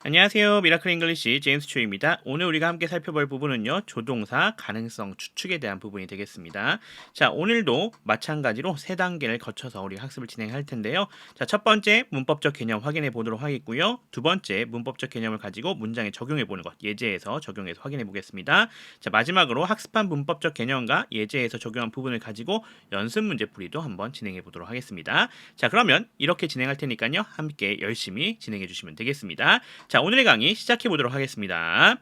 안녕하세요. 미라클 잉글리시 제임스 초입니다. 오늘 우리가 함께 살펴볼 부분은요. 조동사 가능성 추측에 대한 부분이 되겠습니다. 자, 오늘도 마찬가지로 세 단계를 거쳐서 우리가 학습을 진행할 텐데요. 자, 첫 번째 문법적 개념 확인해 보도록 하겠고요. 두 번째 문법적 개념을 가지고 문장에 적용해 보는 것, 예제에서 적용해서 확인해 보겠습니다. 자, 마지막으로 학습한 문법적 개념과 예제에서 적용한 부분을 가지고 연습 문제 풀이도 한번 진행해 보도록 하겠습니다. 자, 그러면 이렇게 진행할 테니까요. 함께 열심히 진행해 주시면 되겠습니다. 자, 오늘의 강의 시작해 보도록 하겠습니다.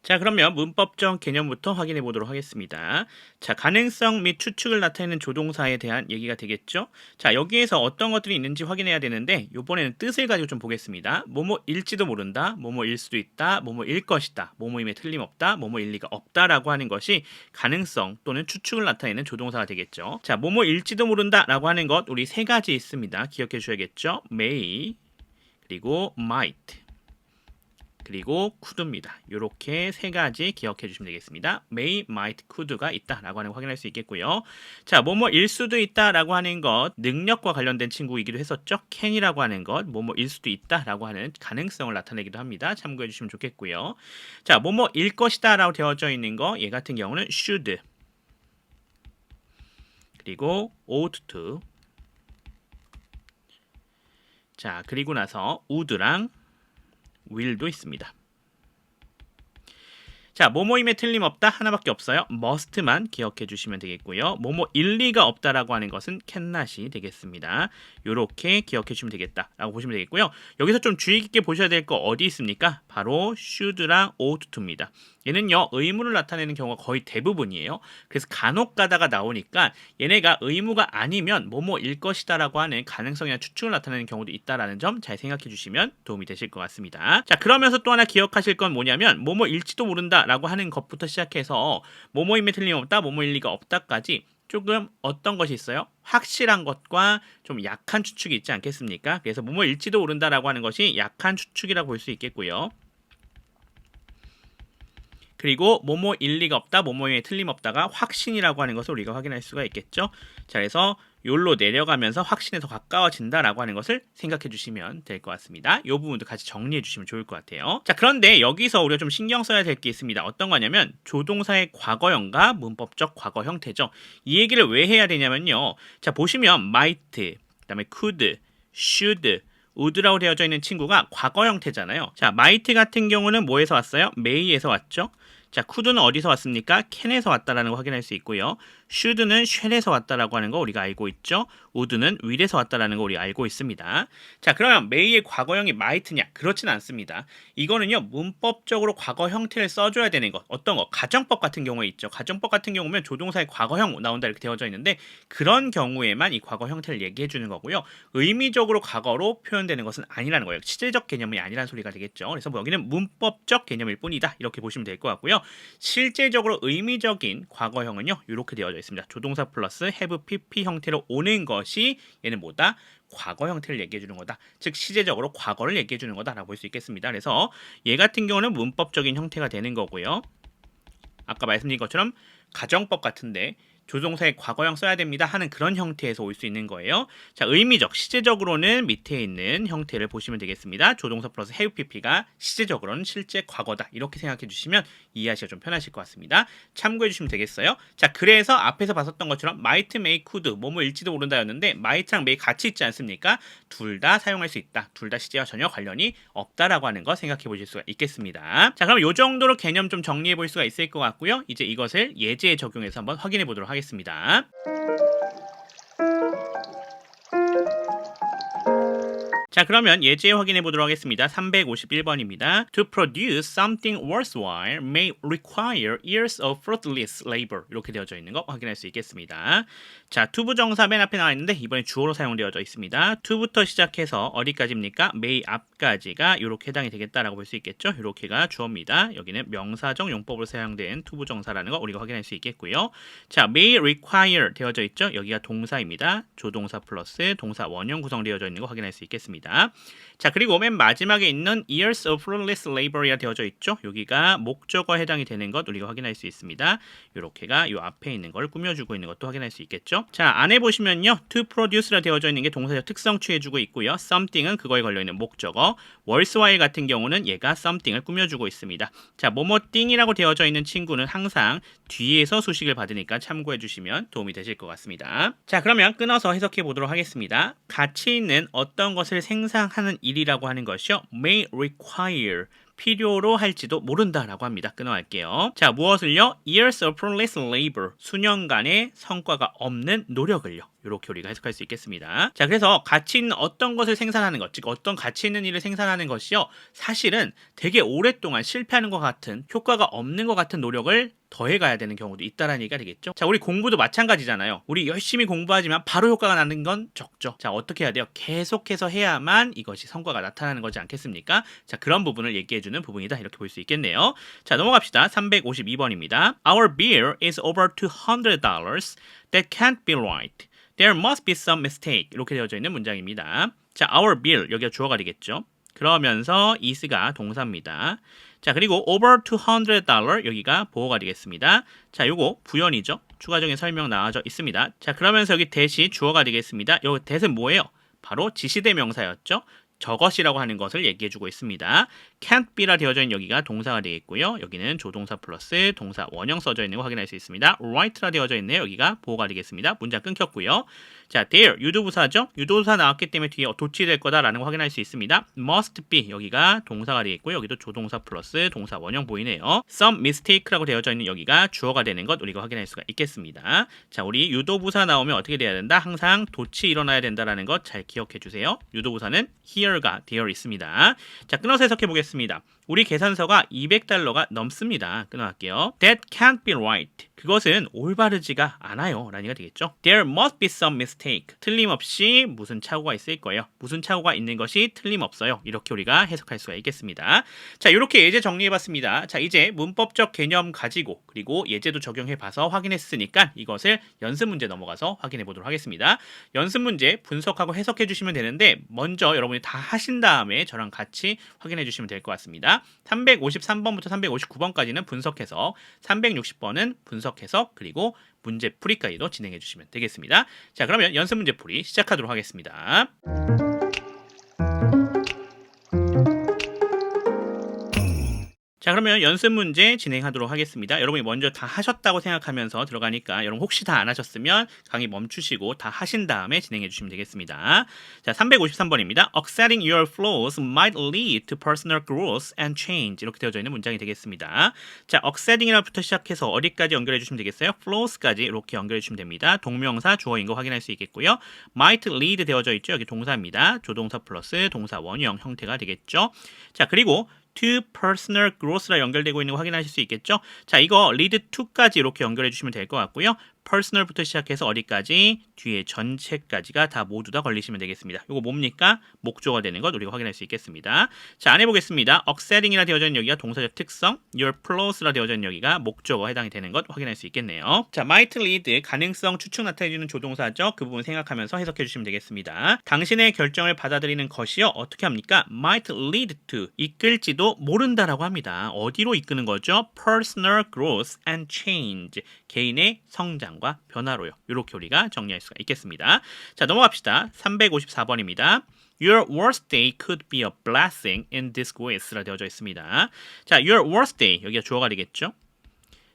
자, 그러면 문법적 개념부터 확인해 보도록 하겠습니다. 자, 가능성 및 추측을 나타내는 조동사에 대한 얘기가 되겠죠? 자, 여기에서 어떤 것들이 있는지 확인해야 되는데 이번에는 뜻을 가지고 좀 보겠습니다. 뭐뭐일지도 모른다, 뭐뭐일 수도 있다, 뭐뭐일 것이다, 뭐뭐임에 틀림없다, 뭐뭐일 리가 없다라고 하는 것이 가능성 또는 추측을 나타내는 조동사가 되겠죠. 자, 뭐뭐일지도 모른다라고 하는 것 우리 세 가지 있습니다. 기억해 주셔야겠죠? may, 그리고 might, 그리고 could입니다. 이렇게 세 가지 기억해 주시면 되겠습니다. may, might, could가 있다라고 하는 거 확인할 수 있겠고요. 자, 뭐뭐일 수도 있다라고 하는 것 능력과 관련된 친구이기도 했었죠. can이라고 하는 것 뭐뭐일 수도 있다라고 하는 가능성을 나타내기도 합니다. 참고해 주시면 좋겠고요. 자, 뭐뭐일 것이다라고 되어져 있는 거 얘 같은 경우는 should, 그리고 ought to, 자, 그리고 나서 would랑 will도 있습니다. 자, 뭐뭐임에 틀림없다 하나밖에 없어요. must만 기억해 주시면 되겠고요. 뭐뭐 일리가 없다라고 하는 것은 cannot이 되겠습니다. 요렇게 기억해 주시면 되겠다라고 보시면 되겠고요. 여기서 좀 주의 깊게 보셔야 될 거 어디 있습니까? 바로 should랑 ought to입니다. 얘는요, 의무를 나타내는 경우가 거의 대부분이에요. 그래서 간혹 가다가 나오니까 얘네가 의무가 아니면 뭐뭐일 것이다라고 하는 가능성이나 추측을 나타내는 경우도 있다라는 점 잘 생각해 주시면 도움이 되실 것 같습니다. 자, 그러면서 또 하나 기억하실 건 뭐냐면 뭐뭐일지도 모른다라고 하는 것부터 시작해서 뭐뭐임에 틀림없다, 뭐뭐일 리가 없다까지 조금 어떤 것이 있어요? 확실한 것과 좀 약한 추측이 있지 않겠습니까? 그래서 뭐뭐일지도 모른다라고 하는 것이 약한 추측이라고 볼 수 있겠고요. 그리고 뭐뭐 일리가 없다, 뭐뭐에 틀림없다가 확신이라고 하는 것을 우리가 확인할 수가 있겠죠. 자, 그래서 요로 내려가면서 확신에 더 가까워진다라고 하는 것을 생각해 주시면 될 것 같습니다. 이 부분도 같이 정리해 주시면 좋을 것 같아요. 자, 그런데 여기서 우리가 좀 신경 써야 될 게 있습니다. 어떤 거냐면 조동사의 과거형과 문법적 과거 형태죠. 이 얘기를 왜 해야 되냐면요. 자, 보시면 might, 그다음에 could, should, would라고 되어져 있는 친구가 과거 형태잖아요. 자, might 같은 경우는 뭐에서 왔어요? may에서 왔죠. 자, could는 어디서 왔습니까? can에서 왔다라는 거 확인할 수 있고요. should는 shall에서 왔다라고 하는 거 우리가 알고 있죠. would는 will에서 왔다라는 거 우리가 알고 있습니다. 자, 그러면 may의 과거형이 might냐? 그렇진 않습니다. 이거는요, 문법적으로 과거 형태를 써줘야 되는 것. 어떤 거? 가정법 같은 경우에 있죠. 가정법 같은 경우면 조동사의 과거형 나온다 이렇게 되어져 있는데 그런 경우에만 이 과거 형태를 얘기해 주는 거고요. 의미적으로 과거로 표현되는 것은 아니라는 거예요. 시제적 개념이 아니라는 소리가 되겠죠. 그래서 뭐 여기는 문법적 개념일 뿐이다 이렇게 보시면 될 것 같고요. 실제적으로 의미적인 과거형은요, 이렇게 되어져 있습니다. 조동사 플러스 have, pp 형태로 오는 것이 얘는 뭐다? 과거 형태를 얘기해 주는 거다. 즉 시제적으로 과거를 얘기해 주는 거다라고 볼 수 있겠습니다. 그래서 얘 같은 경우는 문법적인 형태가 되는 거고요. 아까 말씀드린 것처럼 가정법 같은데 조동사의 과거형 써야 됩니다 하는 그런 형태에서 올 수 있는 거예요. 자, 의미적, 시제적으로는 밑에 있는 형태를 보시면 되겠습니다. 조동사 플러스 have pp가 시제적으로는 실제 과거다. 이렇게 생각해 주시면 이해하시기가 좀 편하실 것 같습니다. 참고해 주시면 되겠어요. 자, 그래서 앞에서 봤었던 것처럼 might, may, could, 뭐뭐일지도 모른다였는데 might랑 may 같이 있지 않습니까? 둘 다 사용할 수 있다. 둘 다 시제와 전혀 관련이 없다라고 하는 거 생각해 보실 수가 있겠습니다. 자, 그럼 이 정도로 개념 좀 정리해 볼 수가 있을 것 같고요. 이제 이것을 예제에 적용해서 한번 확인해 보도록 하겠습니다. 자, 그러면 예제 확인해 보도록 하겠습니다. 351번입니다. To produce something worthwhile may require years of fruitless labor. 이렇게 되어져 있는 거 확인할 수 있겠습니다. 자, 투부정사 맨 앞에 나와 있는데 이번에 주어로 사용되어져 있습니다. to부터 시작해서 어디까지입니까? may 앞까지가 이렇게 해당이 되겠다라고 볼 수 있겠죠. 이렇게가 주어입니다. 여기는 명사적 용법으로 사용된 투부정사라는 거 우리가 확인할 수 있겠고요. 자, may require 되어져 있죠. 여기가 동사입니다. 조동사 플러스 동사 원형 구성되어져 있는 거 확인할 수 있겠습니다. 되겠습니다. 자, 그리고 맨 마지막에 있는 years of fruitless labor이라 되어져 있죠. 여기가 목적어에 해당이 되는 것 우리가 확인할 수 있습니다. 이렇게가 이 앞에 있는 걸 꾸며주고 있는 것도 확인할 수 있겠죠. 자, 안에 보시면요, to produce라 되어져 있는 게 동사적 특성 취해주고 있고요. something은 그거에 걸려있는 목적어, worthwhile 같은 경우는 얘가 something을 꾸며주고 있습니다. 자, 뭐뭐띵이라고 되어져 있는 친구는 항상 뒤에서 수식을 받으니까 참고해 주시면 도움이 되실 것 같습니다. 자, 그러면 끊어서 해석해 보도록 하겠습니다. 가치 있는 어떤 것을 생산하는 일이라고 하는 것이요, may require, 필요로 할지도 모른다라고 합니다. 끊어갈게요. 자, 무엇을요? years of fruitless labor, 수년간의 성과가 없는 노력을요. 이렇게 우리가 해석할 수 있겠습니다. 자, 그래서 가치 있는 어떤 것을 생산하는 것, 즉 어떤 가치 있는 일을 생산하는 것이요, 사실은 되게 오랫동안 실패하는 것 같은, 효과가 없는 것 같은 노력을 더해가야 되는 경우도 있다라는 얘기가 되겠죠. 자, 우리 공부도 마찬가지잖아요. 우리 열심히 공부하지만 바로 효과가 나는 건 적죠. 자, 어떻게 해야 돼요? 계속해서 해야만 이것이 성과가 나타나는 거지 않겠습니까? 자, 그런 부분을 얘기해주는 부분이다, 이렇게 볼 수 있겠네요. 자, 넘어갑시다. 352번입니다. Our bill is over $200. That can't be right. There must be some mistake. 이렇게 되어져 있는 문장입니다. 자, our bill, 여기가 주어가 되겠죠. 그러면서 is가 동사입니다. 자, 그리고 over $200, 여기가 보어가 되겠습니다. 자, 요거 부연이죠. 추가적인 설명 나와져 있습니다. 자, 그러면서 여기 that이 주어가 되겠습니다. 요 that은 뭐예요? 바로 지시대명사였죠. 저것이라고 하는 것을 얘기해주고 있습니다. can't be라 되어져 있는 여기가 동사가 되겠고요. 여기는 조동사 플러스 동사 원형 써져 있는 거 확인할 수 있습니다. right라 되어져 있네요. 여기가 보어가 되겠습니다. 문장 끊겼고요. 자, there, 유도부사죠. 유도부사 나왔기 때문에 뒤에 도치될 거다라는 거 확인할 수 있습니다. must be, 여기가 동사가 되겠고요. 여기도 조동사 플러스 동사 원형 보이네요. some mistake라고 되어져 있는 여기가 주어가 되는 것 우리가 확인할 수가 있겠습니다. 자, 우리 유도부사 나오면 어떻게 돼야 된다? 항상 도치 일어나야 된다라는 것 잘 기억해 주세요. 유도부사는 here가 되어 있습니다. 자, 끊어서 해석해 보겠습니다. 우리 계산서가 $200가 넘습니다. 끊어갈게요. That can't be right. 그것은 올바르지가 않아요. 라는 얘기가 되겠죠. There must be some mistake. 틀림없이 무슨 착오가 있을 거예요. 무슨 착오가 있는 것이 틀림없어요. 이렇게 우리가 해석할 수가 있겠습니다. 자, 이렇게 예제 정리해봤습니다. 자, 이제 문법적 개념 가지고 그리고 예제도 적용해봐서 확인했으니까 이것을 연습 문제 넘어가서 확인해 보도록 하겠습니다. 연습 문제 분석하고 해석해 주시면 되는데 먼저 여러분이 다 하신 다음에 저랑 같이 확인해 주시면 될 것 같습니다. 353번부터 359번까지는 분석해서 360번은 분석 해석 그리고 문제 풀이까지도 진행해 주시면 되겠습니다. 자, 그러면 연습 문제 풀이 시작하도록 하겠습니다. 자, 그러면 연습 문제 진행하도록 하겠습니다. 여러분이 먼저 다 하셨다고 생각하면서 들어가니까 여러분 혹시 다 안 하셨으면 강의 멈추시고 다 하신 다음에 진행해 주시면 되겠습니다. 자, 353번입니다. Accepting your flaws might lead to personal growth and change. 이렇게 되어져 있는 문장이 되겠습니다. 자, accepting이라부터 시작해서 어디까지 연결해 주시면 되겠어요? flaws까지 이렇게 연결해 주시면 됩니다. 동명사 주어인 거 확인할 수 있겠고요. might lead 되어져 있죠. 여기 동사입니다. 조동사 플러스 동사 원형 형태가 되겠죠. 자, 그리고 to personal growth라 연결되고 있는 거 확인하실 수 있겠죠? 자, 이거 lead to까지 이렇게 연결해 주시면 될 것 같고요. personal부터 시작해서 어디까지? 뒤에 전체까지가 다 모두 다 걸리시면 되겠습니다. 이거 뭡니까? 목조가 되는 것 우리가 확인할 수 있겠습니다. 자, 안에 보겠습니다. accepting이라 되어져 있는 여기가 동사적 특성, your flaws라 되어져 있는 여기가 목조가 해당이 되는 것 확인할 수 있겠네요. 자, might lead, 가능성 추측 나타내주는 조동사죠. 그 부분 생각하면서 해석해 주시면 되겠습니다. 당신의 결정을 받아들이는 것이요. 어떻게 합니까? might lead to, 이끌지도 모른다라고 합니다. 어디로 이끄는 거죠? personal growth and change, 개인의 성장 과 변화로요. 이렇게 우리가 정리할 수가 있겠습니다. 자, 넘어갑시다. 354번입니다. Your worst day could be a blessing in disguise라 되어져 있습니다. 자, your worst day, 여기가 주어가 되겠죠.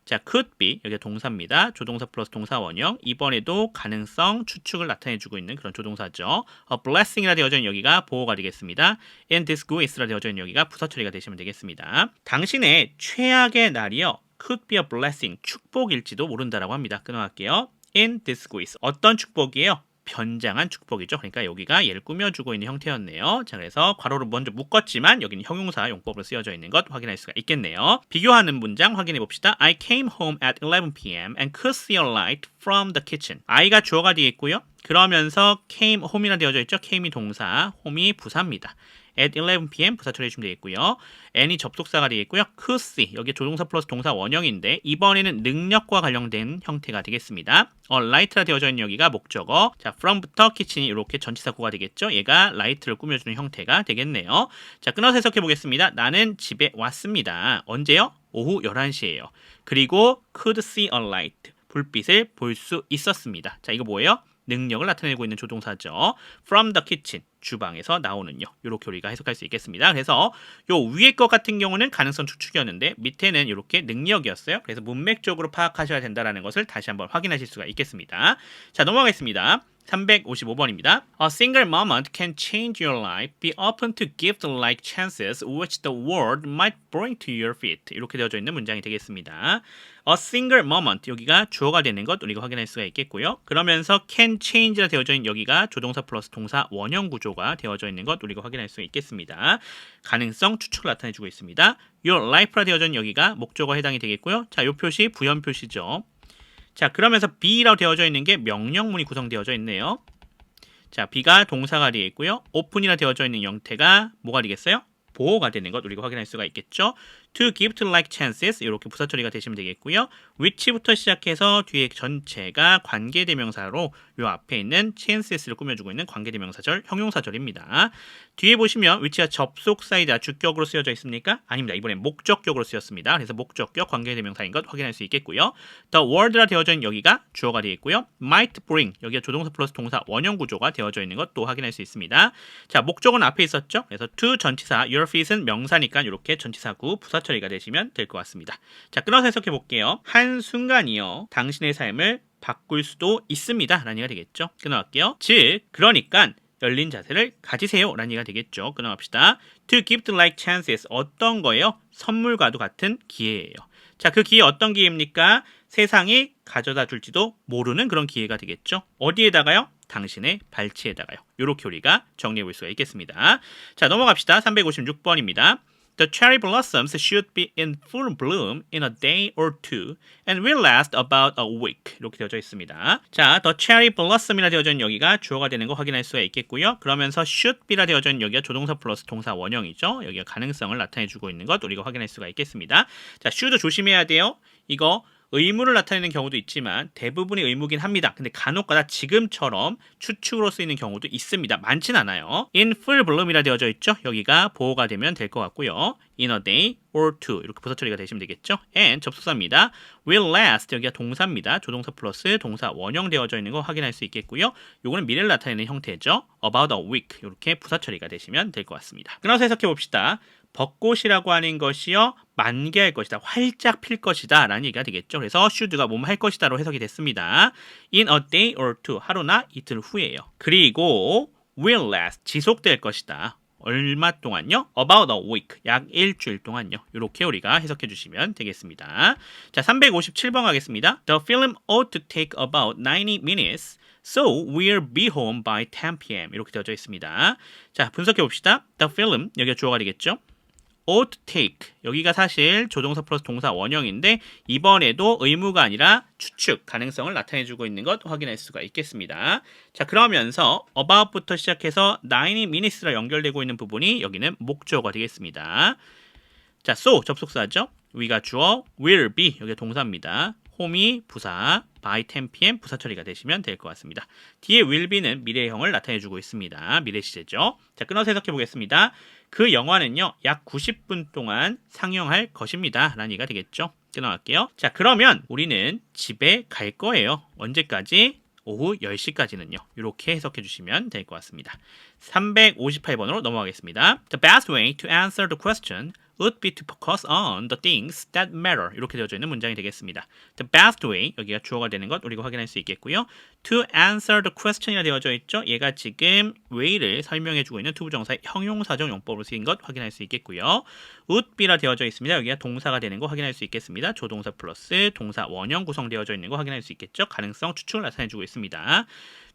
자, could be, 여기가 동사입니다. 조동사 플러스 동사 원형. 이번에도 가능성, 추측을 나타내주고 있는 그런 조동사죠. A blessing이라 되어져 있는 여기가 보호가 되겠습니다. In disguise라 되어져 있는 여기가 부사 처리가 되시면 되겠습니다. 당신의 최악의 날이요. could be a blessing, 축복일지도 모른다라고 합니다. 끊어갈게요. in disguise, 어떤 축복이에요? 변장한 축복이죠. 그러니까 여기가 얘를 꾸며주고 있는 형태였네요. 자, 그래서 괄호로 먼저 묶었지만 여기는 형용사 용법으로 쓰여져 있는 것 확인할 수가 있겠네요. 비교하는 문장 확인해 봅시다. I came home at 11 p.m. and could see a light from the kitchen. I가 주어가 되겠고요. 그러면서 came home이라 되어져 있죠. came이 동사, home이 부사입니다. at 11 p.m. 부사 처리해주시면 되겠고요. n이 접속사가 되겠고요. could see 여기 조동사 플러스 동사 원형인데 이번에는 능력과 관련된 형태가 되겠습니다. light라 되어져 있는 여기가 목적어. 자, from부터 kitchen이 이렇게 전치사구가 되겠죠. 얘가 light를 꾸며주는 형태가 되겠네요. 자, 끊어서 해석해 보겠습니다. 나는 집에 왔습니다. 언제요? 오후 11시예요. 그리고 could see a light. 불빛을 볼 수 있었습니다. 자, 이거 뭐예요? 능력을 나타내고 있는 조동사죠. From the kitchen, 주방에서 나오는요. 이렇게 우리가 해석할 수 있겠습니다. 그래서 요 위에 것 같은 경우는 가능성 추측이었는데 밑에는 이렇게 능력이었어요. 그래서 문맥적으로 파악하셔야 된다는 것을 다시 한번 확인하실 수가 있겠습니다. 자, 넘어가겠습니다. 355번입니다. A single moment can change your life. Be open to gift-like chances which the world might bring to your feet. 이렇게 되어져 있는 문장이 되겠습니다. A single moment 여기가 주어가 되는 것 우리가 확인할 수가 있겠고요. 그러면서 can change라 되어져 있는 여기가 조동사 플러스 동사 원형 구조가 되어져 있는 것 우리가 확인할 수 있겠습니다. 가능성 추측을 나타내주고 있습니다. Your life라 되어져 있는 여기가 목적어에 해당이 되겠고요. 자, 요 표시 부연 표시죠. 자, 그러면서 be라고 되어져 있는 게 명령문이 구성되어져 있네요. 자, be가 동사가 되어 있고요. open이라 되어져 있는 형태가 뭐가 되겠어요? 보호가 되는 것 우리가 확인할 수가 있겠죠. To give to like chances 이렇게 부사 처리가 되시면 되겠고요. which부터 시작해서 뒤에 전체가 관계대명사로 요 앞에 있는 chances를 꾸며주고 있는 관계대명사절, 형용사절입니다. 뒤에 보시면 which가 접속사이다 주격으로 쓰여져 있습니까? 아닙니다. 이번엔 목적격으로 쓰였습니다. 그래서 목적격 관계대명사인 것 확인할 수 있겠고요. The world라 되어져 있는 여기가 주어가 되어 있고요. might bring 여기가 조동사 플러스 동사 원형 구조가 되어져 있는 것도 확인할 수 있습니다. 자, 목적은 앞에 있었죠. 그래서 to 전치사, your feet은 명사니까 이렇게 전치사구 부사 처리가 되시면 될 것 같습니다. 자, 끊어서 해석해 볼게요. 한순간이요. 당신의 삶을 바꿀 수도 있습니다. 라는 얘기가 되겠죠. 끊어갈게요. 즉, 그러니까 열린 자세를 가지세요. 라는 얘기가 되겠죠. 끊어갑시다. To give the like chances. 어떤 거예요? 선물과도 같은 기회예요. 자, 그 기회 어떤 기회입니까? 세상이 가져다 줄지도 모르는 그런 기회가 되겠죠. 어디에다가요? 당신의 발치에다가요. 이렇게 우리가 정리해 볼 수가 있겠습니다. 자, 넘어갑시다. 356번입니다. The cherry blossoms should be in full bloom in a day or two and will last about a week. 이렇게 되어져 있습니다. 자, the cherry blossom이라 되어져 있는 여기가 주어가 되는 거 확인할 수가 있겠고요. 그러면서 should be라 되어져 있는 여기가 조동사 플러스 동사 원형이죠. 여기가 가능성을 나타내주고 있는 것 우리가 확인할 수가 있겠습니다. 자, should 조심해야 돼요. 이거 의무를 나타내는 경우도 있지만 대부분이 의무긴 합니다. 근데 간혹가다 지금처럼 추측으로 쓰이는 경우도 있습니다. 많진 않아요. In full bloom이라 되어져 있죠. 여기가 보호가 되면 될 것 같고요. In a day or two 이렇게 부사 처리가 되시면 되겠죠. And 접속사입니다. Will last 여기가 동사입니다. 조동사 플러스 동사 원형 되어져 있는 거 확인할 수 있겠고요. 요거는 미래를 나타내는 형태죠. About a week 이렇게 부사 처리가 되시면 될 것 같습니다. 끊어서 해석해 봅시다. 벚꽃이라고 하는 것이요 만개할 것이다, 활짝 필 것이다 라는 얘기가 되겠죠. 그래서 should가 뭐뭐 할 것이다로 해석이 됐습니다. In a day or two 하루나 이틀 후에요. 그리고 will last 지속될 것이다. 얼마 동안요? About a week 약 일주일 동안요. 이렇게 우리가 해석해 주시면 되겠습니다. 자, 357번 가겠습니다. The film ought to take about 90 minutes. So we'll be home by 10 p.m. 이렇게 되어져 있습니다. 자, 분석해 봅시다. The film 여기가 주어가 되겠죠. ought to take 여기가 사실 조동사 플러스 동사 원형인데 이번에도 의무가 아니라 추측 가능성을 나타내주고 있는 것 확인할 수가 있겠습니다. 자, 그러면서 about부터 시작해서 90 minutes라 연결되고 있는 부분이 여기는 목적어가 되겠습니다. 자, so 접속사죠. we가 주어, will be 여기가 동사입니다. home이 부사, by 10 p.m. 부사 처리가 되시면 될 것 같습니다. 뒤에 will be는 미래형을 나타내주고 있습니다. 미래 시제죠. 자, 끊어서 해석해 보겠습니다. 그 영화는요 약 90분 동안 상영할 것입니다 라는 얘기가 되겠죠. 끊어갈게요. 자, 그러면 우리는 집에 갈 거예요. 언제까지? 오후 10시까지는요. 이렇게 해석해 주시면 될 것 같습니다. 358번으로 넘어가겠습니다. The best way to answer the question would be to focus on the things that matter. 이렇게 되어져 있는 문장이 되겠습니다. The best way, 여기가 주어가 되는 것 우리가 확인할 수 있겠고요. To answer the question이라 되어져 있죠. 얘가 지금 way를 설명해주고 있는 투부정사의 형용사적 용법으로 쓰인 것 확인할 수 있겠고요. would be라 되어져 있습니다. 여기가 동사가 되는 거 확인할 수 있겠습니다. 조동사 플러스 동사 원형 구성되어져 있는 거 확인할 수 있겠죠. 가능성 추측을 나타내주고 있습니다.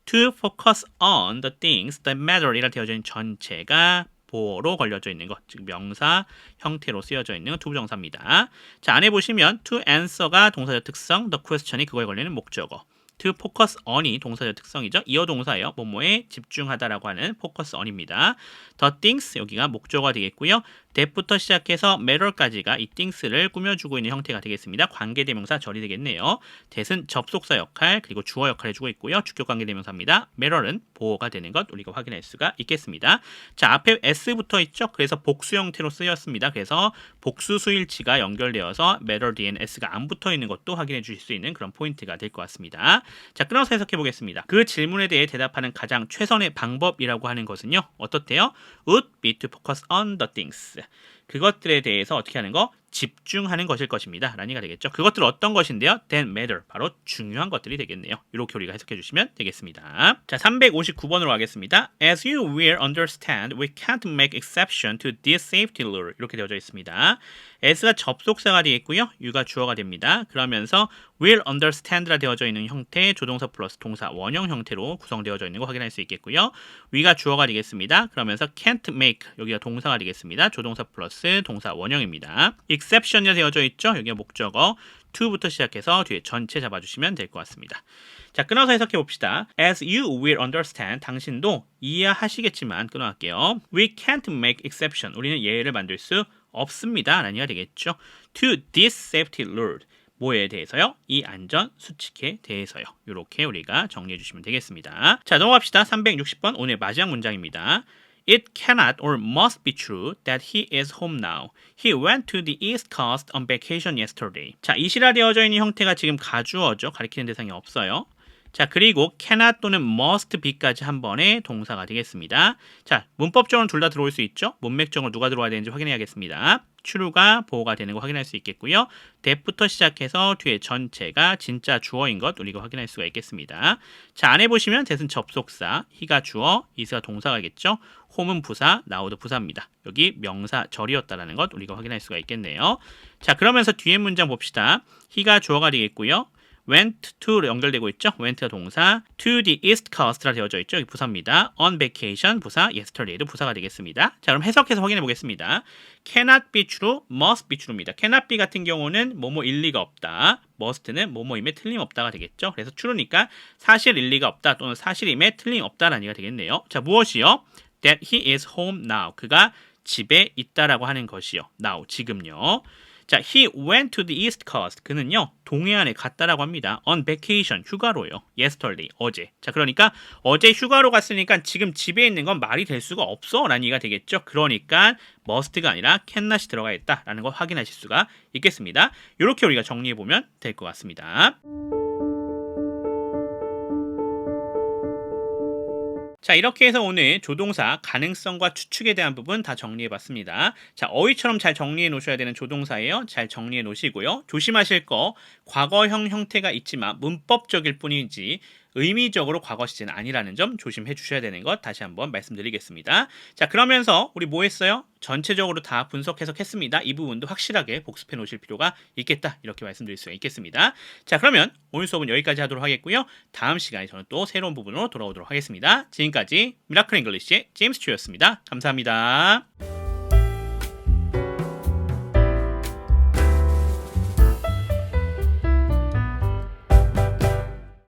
To focus on the things that matter 이라 되어져 있는 전체가 보어로 걸려져 있는 것, 즉 명사 형태로 쓰여져 있는 투부정사입니다. 자, 안에 보시면 to answer가 동사적 특성, the question이 그거에 걸리는 목적어. to focus on이 동사의 특성이죠. 이어 동사예요. 뭐뭐에 집중하다라고 하는 focus on입니다. the things 여기가 목적어가 되겠고요. that부터 시작해서 matter까지가 이 things를 꾸며주고 있는 형태가 되겠습니다. 관계대명사 절이 되겠네요. that은 접속사 역할 그리고 주어 역할을 해주고 있고요. 주격 관계대명사입니다. matter은 보어가 되는 것 우리가 확인할 수가 있겠습니다. 자, 앞에 s부터 있죠. 그래서 복수 형태로 쓰였습니다. 그래서 복수 수일치가 연결되어서 matter 뒤에는 s가 안 붙어 있는 것도 확인해 주실 수 있는 그런 포인트가 될 것 같습니다. 자, 끊어서 해석해 보겠습니다. 그 질문에 대해 대답하는 가장 최선의 방법이라고 하는 것은요. 어떻대요? would be to focus on the things. 그것들에 대해서 어떻게 하는 거? 집중하는 것일 것입니다. 라니가 되겠죠. 그것들 어떤 것인데요? that matter. 바로 중요한 것들이 되겠네요. 이렇게 우리가 해석해 주시면 되겠습니다. 자, 359번으로 가겠습니다. As you will understand, we can't make exception to this safety rule. 이렇게 되어져 있습니다. as가 접속사가 되겠고요. you가 주어가 됩니다. 그러면서 will understand라 되어져 있는 형태의 조동사 플러스 동사 원형 형태로 구성되어져 있는 거 확인할 수 있겠고요. we가 주어가 되겠습니다. 그러면서 can't make 여기가 동사가 되겠습니다. 조동사 플러스 동사 원형입니다. exception이 되어져 있죠. 여기가 목적어 to부터 시작해서 뒤에 전체 잡아주시면 될 것 같습니다. 자, 끊어서 해석해 봅시다. As you will understand, 당신도 이해하시겠지만 끊어갈게요. We can't make exception. 우리는 예외를 만들 수 없습니다. 라니가 되겠죠. To this safety rule. 뭐에 대해서요? 이 안전 수칙에 대해서요. 이렇게 우리가 정리해 주시면 되겠습니다. 자, 넘어갑시다. 360번 오늘 마지막 문장입니다. It cannot or must be true that he is home now. He went to the East Coast on vacation yesterday. 자, 이시라 되어져 있는 형태가 지금 가주어죠. 가리키는 대상이 없어요. 자, 그리고 cannot 또는 must be까지 한 번의 동사가 되겠습니다. 자, 문법적으로는 둘 다 들어올 수 있죠. 문맥적으로 누가 들어와야 되는지 확인해야겠습니다. true가 보호가 되는 거 확인할 수 있겠고요. that부터 시작해서 뒤에 전체가 진짜 주어인 것 우리가 확인할 수가 있겠습니다. 자, 안에 보시면 that은 접속사, he가 주어, is가 동사가겠죠. home은 부사, now도 부사입니다. 여기 명사 절이었다라는 것 우리가 확인할 수가 있겠네요. 자, 그러면서 뒤에 문장 봅시다. he가 주어가 되겠고요. went to로 연결되고 있죠. went가 동사, to the east coast라 되어져 있죠. 여기 부사입니다. on vacation 부사, yesterday도 부사가 되겠습니다. 자, 그럼 해석해서 확인해 보겠습니다. cannot be true, must be true입니다. cannot be 같은 경우는 뭐뭐 일리가 없다. must는 뭐뭐임에 틀림없다가 되겠죠. 그래서 true니까 사실 일리가 없다 또는 사실임에 틀림없다라는 얘기가 되겠네요. 자, 무엇이요? that he is home now. 그가 집에 있다라고 하는 것이요. now, 지금요. 자, he went to the east coast. 그는요, 동해안에 갔다라고 합니다. on vacation, 휴가로요. yesterday, 어제. 자, 그러니까 어제 휴가로 갔으니까 지금 집에 있는 건 말이 될 수가 없어 라는 얘기가 되겠죠. 그러니까 must가 아니라 cannot이 들어가 있다라는 걸 확인하실 수가 있겠습니다. 이렇게 우리가 정리해보면 될 것 같습니다. 자, 이렇게 해서 오늘 조동사 가능성과 추측에 대한 부분 다 정리해봤습니다. 자, 어휘처럼 잘 정리해 놓으셔야 되는 조동사예요. 잘 정리해 놓으시고요. 조심하실 거 과거형 형태가 있지만 문법적일 뿐이지 의미적으로 과거 시제는 아니라는 점 조심해 주셔야 되는 것 다시 한번 말씀드리겠습니다. 자, 그러면서 우리 뭐 했어요? 전체적으로 다 분석 해석했습니다. 이 부분도 확실하게 복습해 놓으실 필요가 있겠다. 이렇게 말씀드릴 수가 있겠습니다. 자, 그러면 오늘 수업은 여기까지 하도록 하겠고요. 다음 시간에 저는 또 새로운 부분으로 돌아오도록 하겠습니다. 지금까지 미라클 잉글리시의 제임스 튜였습니다. 감사합니다.